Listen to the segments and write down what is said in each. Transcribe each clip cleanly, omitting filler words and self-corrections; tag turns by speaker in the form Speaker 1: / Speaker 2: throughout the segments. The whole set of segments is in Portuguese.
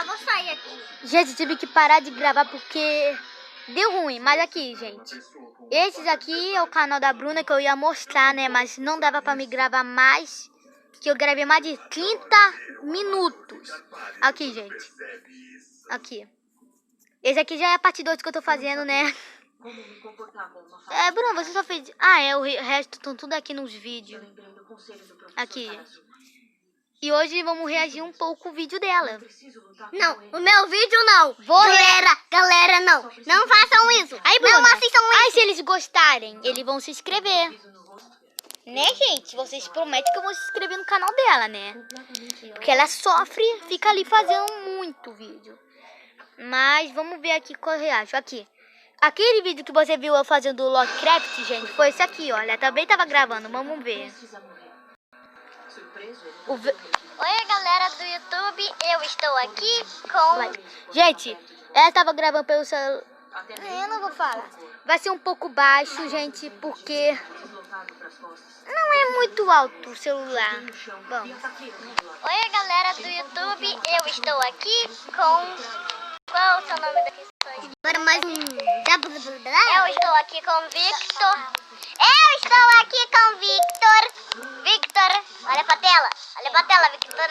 Speaker 1: Tá, vou sair aqui.
Speaker 2: Gente, tive que parar de gravar porque deu ruim. Mas aqui, gente. Esses aqui é o canal da Bruna que eu ia mostrar, né? Mas não dava pra me gravar mais. Que eu gravei mais de 30 minutos. Aqui, gente. Aqui. Esse aqui já é a parte 2 que eu tô fazendo, né? Bruna, você só fez... o resto estão tudo aqui nos vídeos. Aqui, gente. E hoje vamos reagir um pouco o vídeo dela.
Speaker 1: Não, o meu vídeo não. Galera, não. Não façam isso.
Speaker 2: Aí, Bruna,
Speaker 1: não assistam isso.
Speaker 2: Aí, se eles gostarem, eles vão se inscrever. Né, gente? Vocês prometem que eu vou se inscrever no canal dela, né? Porque ela sofre, fica ali fazendo muito vídeo. Mas vamos ver aqui qual eu reajo. Aqui. Aquele vídeo que você viu eu fazendo do Lovecraft, gente, foi esse aqui, ó. Ela também tava gravando, vamos ver.
Speaker 1: Oi, galera do YouTube, eu estou aqui com...
Speaker 2: Gente, ela tava gravando pelo celular.
Speaker 1: Eu não vou falar.
Speaker 2: Vai ser um pouco baixo, gente, porque não é muito alto o celular. Vamos.
Speaker 1: Oi, galera do YouTube, eu estou aqui com... Qual é o seu nome da questão? Eu estou aqui com Victor. Victor, olha pra tela, Victor.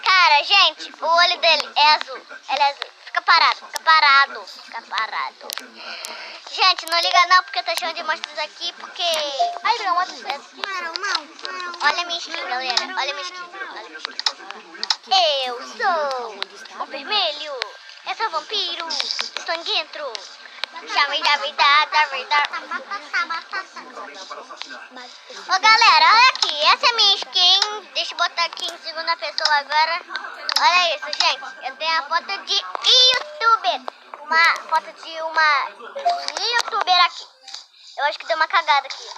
Speaker 1: Cara, gente, o olho dele é azul. Ele é azul. Fica parado. Gente, não liga não, porque tá cheio de monstros aqui, porque...
Speaker 2: Ai, não,
Speaker 1: Olha a minha skin, galera. Olha a minha skin. Eu sou o vermelho. Eu sou vampiro. Estou aqui dentro. Ô, galera, olha aqui. Essa é minha skin. Deixa eu botar aqui em segunda pessoa agora. Olha isso, gente. Eu tenho a foto de youtuber. Uma foto de uma youtuber aqui. Eu acho que deu uma cagada aqui.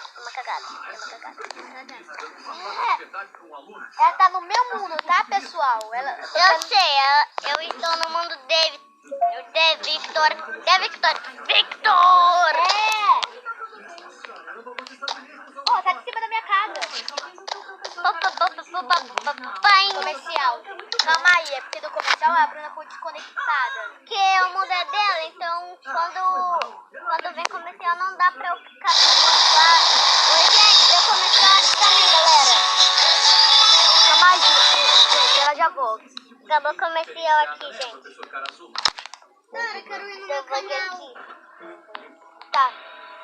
Speaker 2: Ela tá no meu mundo, tá, pessoal?
Speaker 1: Eu sei, eu estou no mundo de Victor.
Speaker 2: Ó, tá de cima da minha casa. Comercial. Calma aí, é porque do comercial a Bruna foi desconectada.
Speaker 1: Porque o mundo é dela, então quando vem comercial não dá pra eu ficar lá. Oi, gente, eu comercial aqui também, galera.
Speaker 2: Calma aí, gente, ela já volta.
Speaker 1: Acabou o comercial aqui, gente.
Speaker 2: Cara, eu quero ir no
Speaker 1: meu canal.
Speaker 2: Tá.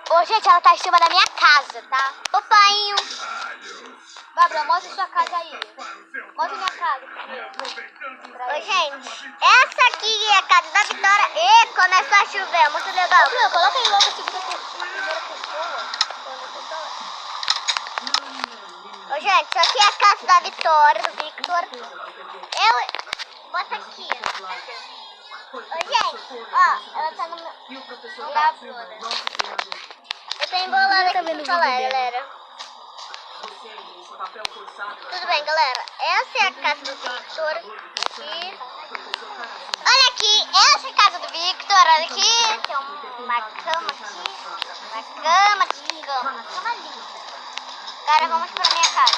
Speaker 2: Ô, gente, ela tá em cima da minha casa, tá?
Speaker 1: Papainho.
Speaker 2: Bárbara, mostra sua casa aí. Mostra minha casa primeiro.
Speaker 1: Oi, gente. Essa aqui é a casa da Vitória. E começou a chover, muito legal.
Speaker 2: Bruno, coloca aí logo a primeira pessoa.
Speaker 1: Ô, gente, isso aqui é a casa da Vitória, do Victor. Bota aqui. Ô, gente, ó, ela tá no meu... Eu tô embolada aqui pra falar, galera. Tudo bem, galera. Essa é a casa do Victor. Aqui. Olha aqui, essa é a casa do Victor. Olha aqui. Tem uma cama aqui. Uma cama linda. Agora vamos pra minha casa.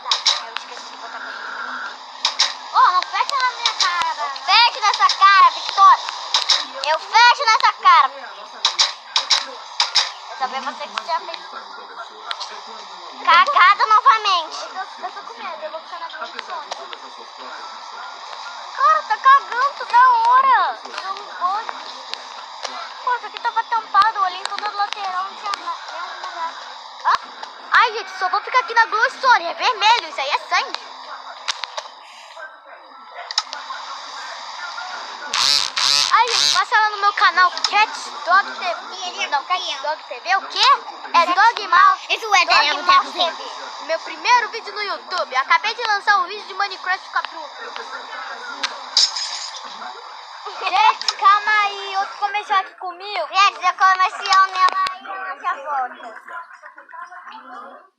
Speaker 1: Tá, eu esqueci de botar a casa.
Speaker 2: Ó, não fecha na minha cara.
Speaker 1: Fecha nessa cara, Victor. Eu fecho nessa cara. Eu só vi você que já fez. Cagada novamente.
Speaker 2: Eu tô com medo, eu vou ficar na condição.
Speaker 1: Cara, tá cagando toda hora. Não pode. Pô, isso aqui tava tampado, olhei em toda a lateral, não tinha nenhum lugar.
Speaker 2: Ai, gente, só vou ficar aqui na Glow Story. É vermelho, isso aí é sangue. Ai, gente, passa lá no meu canal Cat Dog TV. Não, Cat Dog TV, o quê? É Dog Mouse.
Speaker 1: Isso é
Speaker 2: Dog Mouse TV. Meu primeiro vídeo no YouTube. Eu acabei de lançar um vídeo de Minecraft com a Bruna. Gente, calma aí. Outro comercial aqui comigo.
Speaker 1: Gente, já comercial nela aí, ela já volta.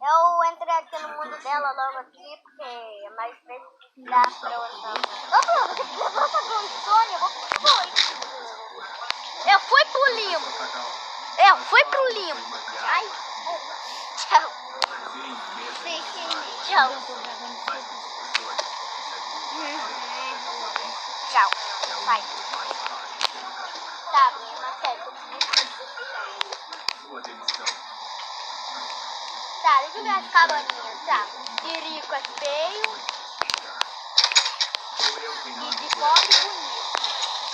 Speaker 1: Eu entrei aqui no mundo dela logo aqui, porque é mais vezes dá pra eu usar.
Speaker 2: Ô, Bruno, você levou essa Glowstone? Eu fui pro limbo. Ai.
Speaker 1: Tchau. Tchau. Tchau. Vai. Tá, Marcelo. Tá, deixa eu ver as cabaninhas, tá? De rico é feio e de pobre bonito.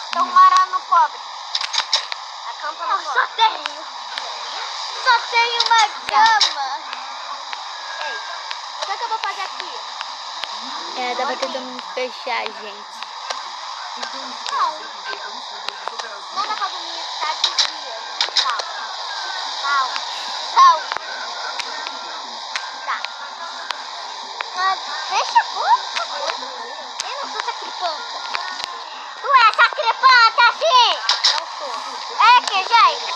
Speaker 1: Estão morando no pobre. Acampa no pobre. Só tenho uma cama. Ei, o que eu vou fazer aqui?
Speaker 2: Tava tentando fechar, gente.
Speaker 1: Não. Não dá pra dormir, tá de dia. Calma. Tá. Mas deixa a porra. Eu não sou sacripanta. Tu é sacripanta, sim! Não sou. É que, gente,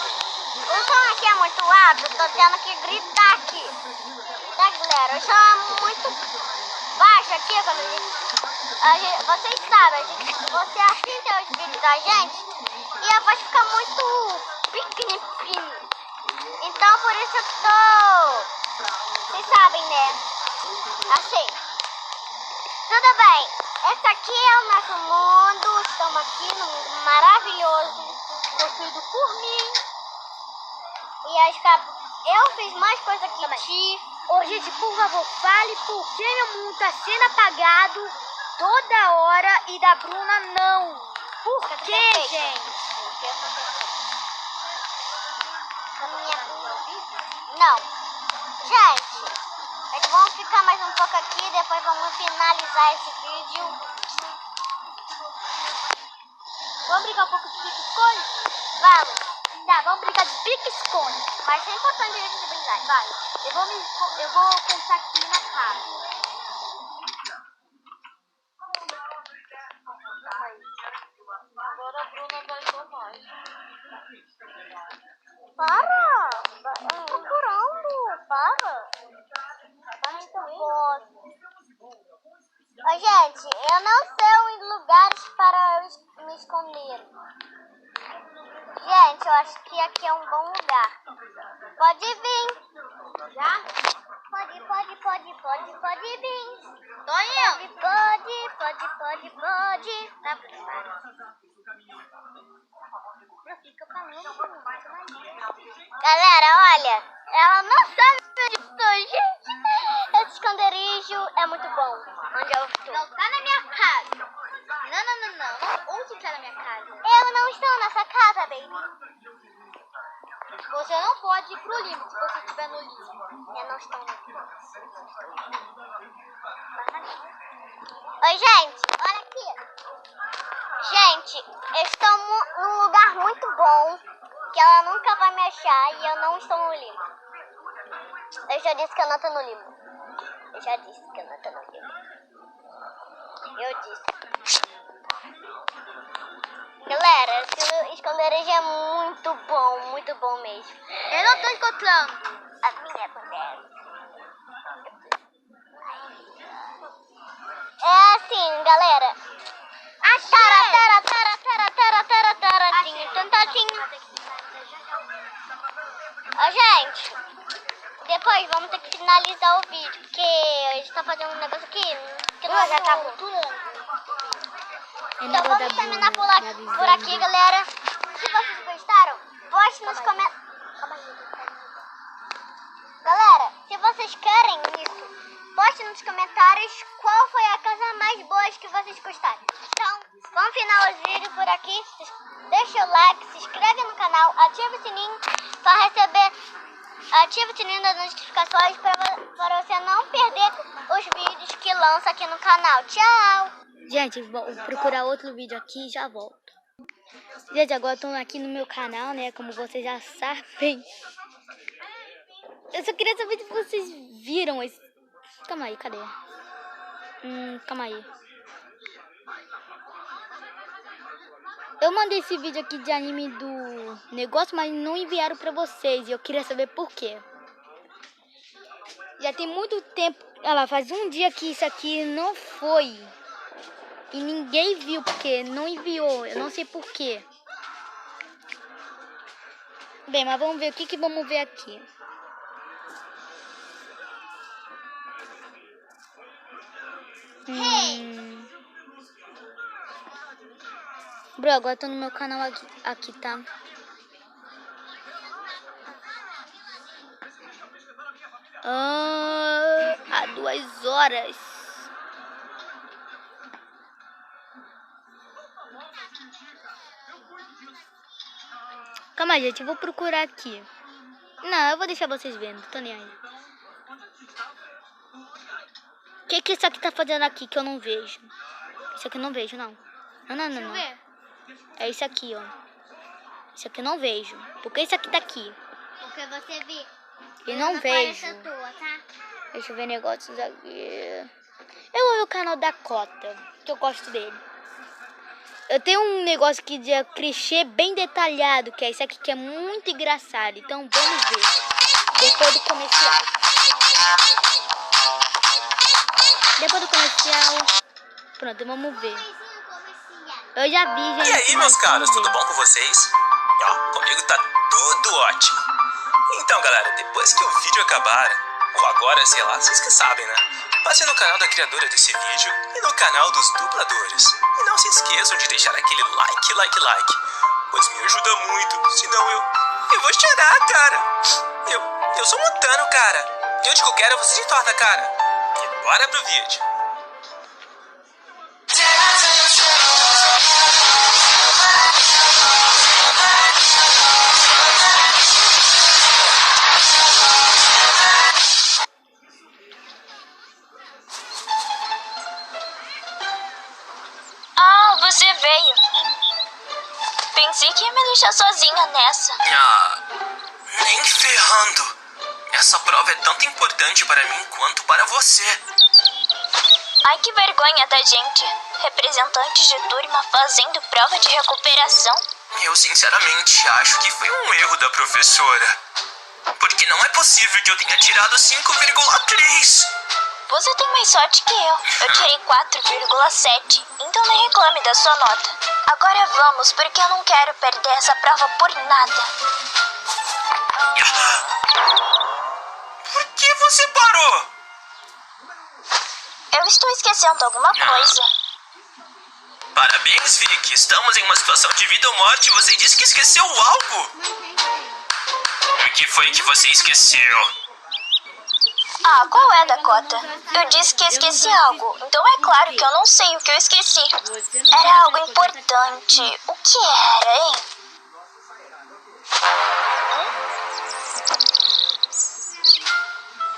Speaker 1: o som aqui é muito alto, eu tô tendo que gritar aqui. Tá, galera? O som é muito baixo aqui, vocês sabem, você assiste os vídeos da gente e a voz fica muito pequenininha. Então, por isso eu tô... Vocês sabem, né? Assim. Tudo bem. Esse aqui é o nosso mundo. Estamos aqui num mundo maravilhoso, construído por mim. E eu fiz mais coisa que ti.
Speaker 2: Ô, gente, por favor, fale por que meu mundo tá sendo apagado toda hora e da Bruna não. Por que, gente?
Speaker 1: Não. Gente, eles vão ficar mais um pouco aqui, depois vamos finalizar esse vídeo.
Speaker 2: Vamos brincar um pouco de pique-esconde?
Speaker 1: Vamos.
Speaker 2: Tá, vamos brincar de pique-esconde.
Speaker 1: Mas é importante a gente brincar.
Speaker 2: Vai, eu vou contar aqui na casa.
Speaker 3: Agora a Bruna baixou mais.
Speaker 1: Para! Eu tô procurando. Para! Ô, gente, eu não sei lugares para me esconder. Gente, eu acho que aqui é um bom lugar. Pode vir.
Speaker 2: Já?
Speaker 1: Pode vir.
Speaker 2: Tô indo.
Speaker 1: Pode. Tá, fica falando. Galera, olha, ela não sabe onde eu estou, gente. Esse esconderijo é muito bom. Onde eu estou?
Speaker 2: Não tá na minha casa. Não. Onde tá na minha casa?
Speaker 1: Eu não estou nessa casa, baby.
Speaker 2: Você não pode ir pro limbo se você estiver no limbo.
Speaker 1: Eu não estou. Oi, gente, olha aqui. Gente, eu estou num lugar muito bom, que ela nunca vai me achar e eu não estou no limbo. Eu já disse que eu não estou no limbo. Eu disse. Galera, esse esconderijo é muito bom mesmo.
Speaker 2: Eu não tô encontrando.
Speaker 1: A minha mulher. É assim, galera. Ó, gente, depois vamos ter que finalizar o vídeo, porque a gente tá fazendo um negócio aqui que não já tá culturando. Então vamos terminar por aqui, galera. Se vocês gostaram, poste nos comentários. Galera, se vocês querem isso, poste nos comentários qual foi a casa mais boa que vocês gostaram. Então, vamos finalizar o vídeo por aqui. Deixa o like, se inscreve no canal, ativa o sininho para receber. Ativa o sininho das notificações para você não perder os vídeos que lança aqui no canal. Tchau!
Speaker 2: Gente, vou procurar outro vídeo aqui e já volto. Gente, agora estou aqui no meu canal, né? Como vocês já sabem. Eu só queria saber se vocês viram esse... Calma aí, cadê? Calma aí. Eu mandei esse vídeo aqui de anime do negócio, mas não enviaram pra vocês. E eu queria saber por quê. Já tem muito tempo... Olha lá, faz um dia que isso aqui não foi. E ninguém viu porque não enviou. Eu não sei por quê. Bem, mas vamos ver o que vamos ver aqui. Bro, agora eu tô no meu canal aqui, tá? Há 2 horas. Calma, gente, eu vou procurar aqui. Não, eu vou deixar vocês vendo, tô nem aí. O que isso aqui tá fazendo aqui que eu não vejo? Isso aqui eu não vejo, não. Não. É isso aqui, ó. Isso aqui eu não vejo. Por que isso aqui tá aqui?
Speaker 1: Porque você vê.
Speaker 2: Eu não vejo.
Speaker 1: Tua, tá?
Speaker 2: Deixa eu ver negócios aqui. Eu vou ver o canal da Cota, que eu gosto dele. Eu tenho um negócio aqui de clichê bem detalhado, que é esse aqui que é muito engraçado. Então vamos ver. Depois do comercial. Pronto, vamos ver. Eu já vi, gente.
Speaker 4: E aí, meus caros, tudo bom com vocês? Ó, comigo tá tudo ótimo. Então, galera, depois que o vídeo acabar, ou agora, sei lá, vocês que sabem, né? Passe no canal da criadora desse vídeo e no canal dos dubladores. E não se esqueçam de deixar aquele like, pois me ajuda muito, senão eu vou chorar, cara. Eu sou montano, cara. Eu digo quero, você se torna, cara. E bora pro vídeo.
Speaker 3: Ah, você veio. Pensei que ia me deixar sozinha nessa.
Speaker 4: Ah, nem ferrando. Essa prova é tanto importante para mim quanto para você.
Speaker 3: Ai, que vergonha da gente. Representantes de turma fazendo prova de recuperação.
Speaker 4: Eu sinceramente acho que foi um erro da professora. Porque não é possível que eu tenha tirado 5,3.
Speaker 3: Você tem mais sorte que eu. Eu tirei 4,7. Então nem reclame da sua nota. Agora vamos, porque eu não quero perder essa prova por nada.
Speaker 4: Por que você parou?
Speaker 3: Eu estou esquecendo alguma coisa.
Speaker 4: Parabéns, Vicky. Estamos em uma situação de vida ou morte. Você disse que esqueceu algo. O que foi que você esqueceu?
Speaker 3: Ah, qual é, Dakota? Eu disse que esqueci algo, então é claro que eu não sei o que eu esqueci. Era algo importante. O que era, hein?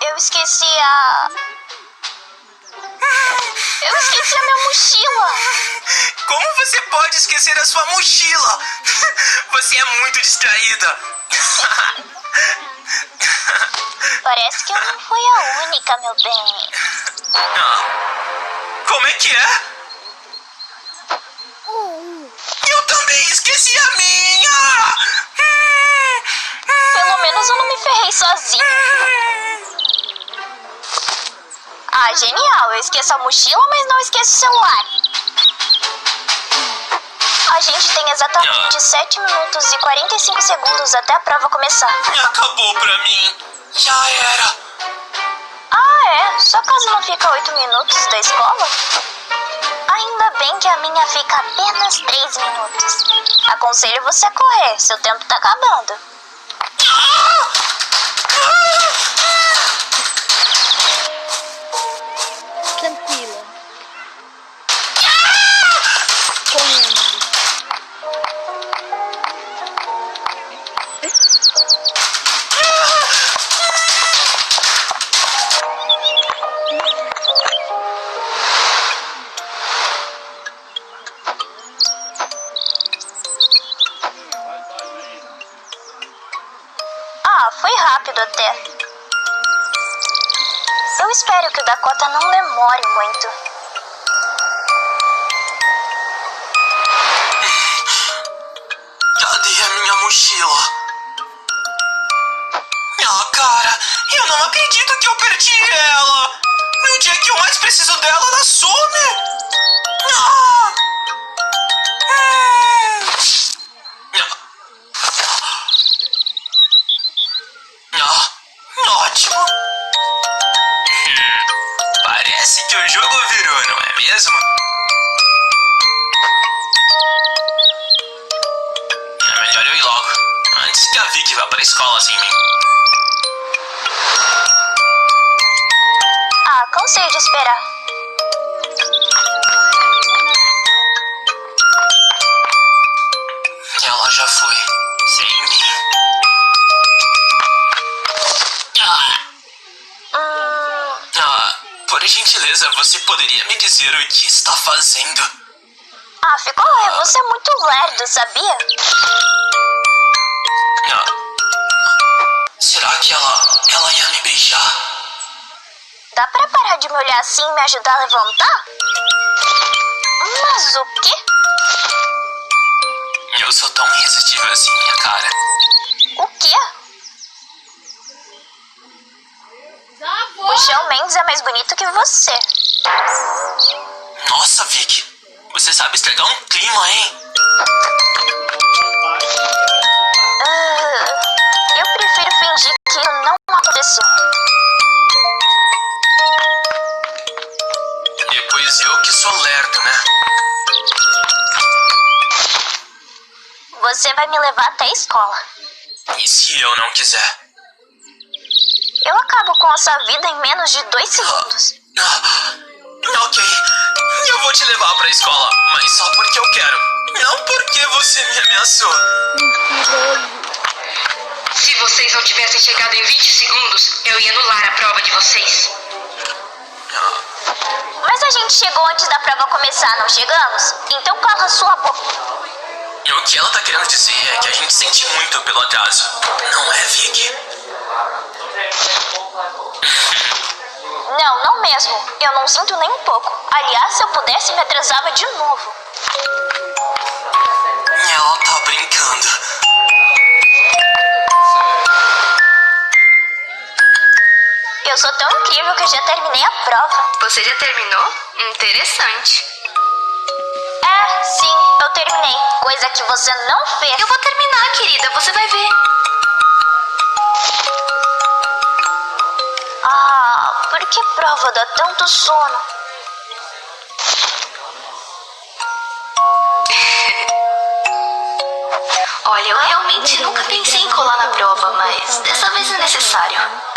Speaker 3: Eu esqueci a... Eu esqueci a minha mochila.
Speaker 4: Como você pode esquecer a sua mochila? Você é muito distraída.
Speaker 3: Parece que eu não fui a única, meu bem.
Speaker 4: Como é que é? Eu também esqueci a minha!
Speaker 3: Pelo menos eu não me ferrei sozinha. Ah, genial. Eu esqueço a mochila, mas não esqueço o celular. A gente tem exatamente 7 minutos e 45 segundos até a prova começar.
Speaker 4: Acabou pra mim. Já era.
Speaker 3: Ah, é? Sua casa não fica a 8 minutos da escola? Ainda bem que a minha fica apenas 3 minutos. Aconselho você a correr, seu tempo tá acabando.
Speaker 2: Tranquila. Correndo.
Speaker 3: Ah, foi rápido até. Eu espero que o Dakota não demore muito.
Speaker 4: Cadê a minha mochila? Ah, cara, eu não acredito que eu perdi ela. No dia que eu mais preciso dela, ela some. Ah! Ótimo. Parece que o jogo virou, não é mesmo? Vicky vá pra escola sem mim.
Speaker 3: Ah, cansei de esperar.
Speaker 4: Ela já foi, sem mim. Por gentileza, você poderia me dizer o que está fazendo?
Speaker 3: Ah, ficou ruim. Você é muito lerdo, sabia?
Speaker 4: Será que ela ia me beijar?
Speaker 3: Dá pra parar de me olhar assim e me ajudar a levantar? Mas o quê?
Speaker 4: Eu sou tão irresistível assim, minha cara.
Speaker 3: O quê? O Shawn Mendes é mais bonito que você.
Speaker 4: Nossa, Vicky, você sabe estragar um clima, hein?
Speaker 3: Eu prefiro fingir que isso não aconteceu.
Speaker 4: Depois eu que sou lerdo, né?
Speaker 3: Você vai me levar até a escola.
Speaker 4: E se eu não quiser?
Speaker 3: Eu acabo com a sua vida em menos de 2 segundos.
Speaker 4: Ok, eu vou te levar pra escola, mas só porque eu quero. Não porque você me ameaçou.
Speaker 5: Se vocês não tivessem chegado em 20 segundos, eu ia anular a prova de vocês.
Speaker 3: Mas a gente chegou antes da prova começar, não chegamos? Então cala sua boca.
Speaker 4: E o que ela tá querendo dizer é que a gente sente muito pelo atraso. Não é, Vicky?
Speaker 3: Não, não mesmo. Eu não sinto nem um pouco. Aliás, se eu pudesse, me atrasava de novo.
Speaker 4: Ela tá brincando.
Speaker 3: Eu sou tão incrível que eu já terminei a prova.
Speaker 5: Você já terminou? Interessante.
Speaker 3: É, sim, eu terminei. Coisa que você não fez.
Speaker 5: Eu vou terminar, querida. Você vai ver.
Speaker 3: Ah, por que prova dá tanto sono?
Speaker 5: Olha, eu realmente nunca pensei em colar na prova, mas dessa vez é necessário.